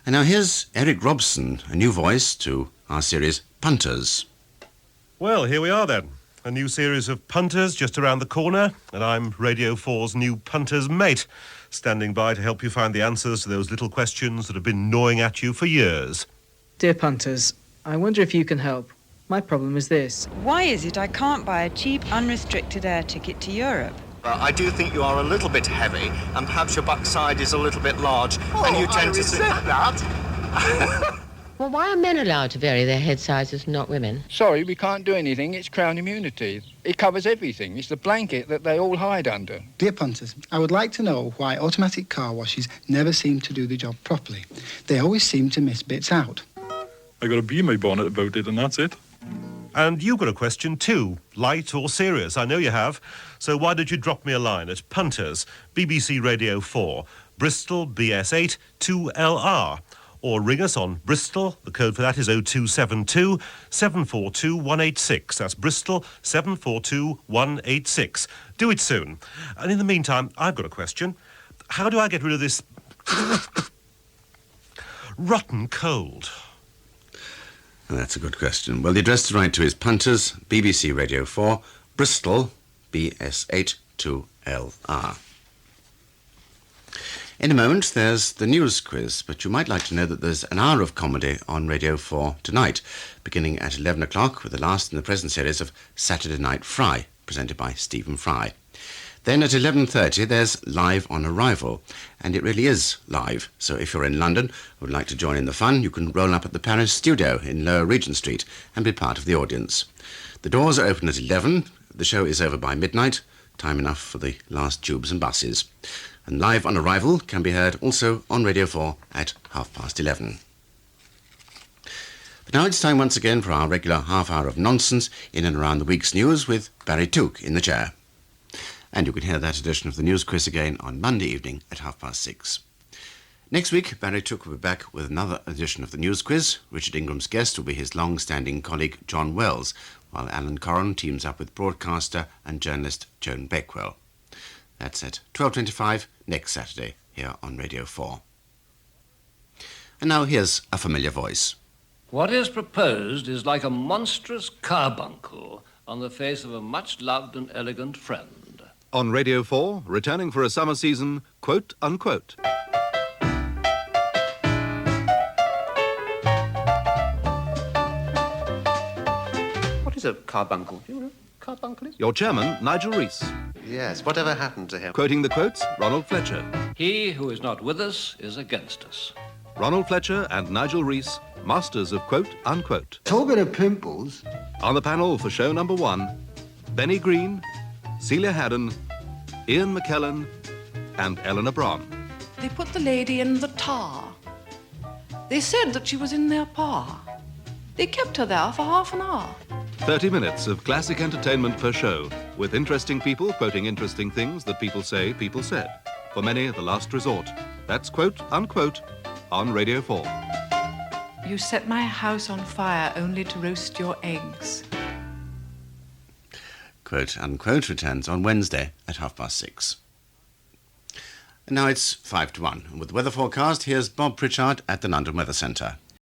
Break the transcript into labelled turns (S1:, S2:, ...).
S1: And now here's Eric Robson, a new voice to our series Punters.
S2: Well, here we are then. A new series of Punters just around the corner, and I'm Radio 4's new Punters mate, standing by to help you find the answers to those little questions that have been gnawing at you for years.
S3: Dear Punters, I wonder if you can help. My problem is this.
S4: Why is it I can't buy a cheap, unrestricted air ticket to Europe?
S5: I do think you are a little bit heavy, and perhaps your backside is a little bit large, and you tend to say
S6: that.
S7: Well, why are men allowed to vary their head sizes and not women?
S6: Sorry, we can't do anything. It's Crown immunity. It covers everything. It's the blanket that they all hide under.
S8: Dear Punters, I would like to know why automatic car washes never seem to do the job properly. They always seem to miss bits out.
S9: I got a bee in my bonnet about it, and that's it.
S2: And you've got a question too, light or serious. I know you have. So why don't you drop me a line at Punters, BBC Radio 4, Bristol BS8 2LR. Or ring us on Bristol. The code for that is 0272 742 186. That's Bristol 742 186. Do it soon. And in the meantime, I've got a question. How do I get rid of this rotten cold?
S1: Well, that's a good question. Well, the address to write to is Punters, BBC Radio 4, Bristol BS8 2LR. In a moment, there's the news quiz, but you might like to know that there's an hour of comedy on Radio 4 tonight, beginning at 11 o'clock with the last in the present series of Saturday Night Fry, presented by Stephen Fry. Then at 11:30, there's Live on Arrival, and it really is live. So if you're in London and would like to join in the fun, you can roll up at the Paris studio in Lower Regent Street and be part of the audience. The doors are open at 11. The show is over by midnight, time enough for the last tubes and buses. And Live on Arrival can be heard also on Radio 4 at 11:30. But now it's time once again for our regular half hour of nonsense in and around the week's news with Barry Took in the chair. And you can hear that edition of the news quiz again on Monday evening at 6:30. Next week, Barry Took will be back with another edition of the news quiz. Richard Ingram's guest will be his long-standing colleague John Wells, while Alan Corran teams up with broadcaster and journalist Joan Beckwell. That's at 12:25 next Saturday here on Radio 4. And now here's a familiar voice.
S10: What is proposed is like a monstrous carbuncle on the face of a much-loved and elegant friend.
S11: On Radio 4, returning for a summer season, quote, unquote.
S12: What is a carbuncle? Do you know what a carbuncle is?
S11: Your chairman, Nigel Rees.
S12: Yes, whatever happened to him?
S11: Quoting the quotes, Ronald Fletcher.
S10: He who is not with us is against us.
S11: Ronald Fletcher and Nigel Rees, masters of quote, unquote.
S13: Talking of pimples.
S11: On the panel for show number 1, Benny Green, Celia Haddon, Ian McKellen and Eleanor Braun.
S14: They put the lady in the tar. They said that she was in their par. They kept her there for half an hour.
S11: 30 minutes of classic entertainment per show, with interesting people quoting interesting things that people say people said. For many, the last resort. That's quote, unquote, on Radio 4.
S14: You set my house on fire only to roast your eggs.
S1: Quote, unquote returns on Wednesday at 6:30. And now it's 5 to 1. And with the weather forecast, here's Bob Pritchard at the London Weather Centre.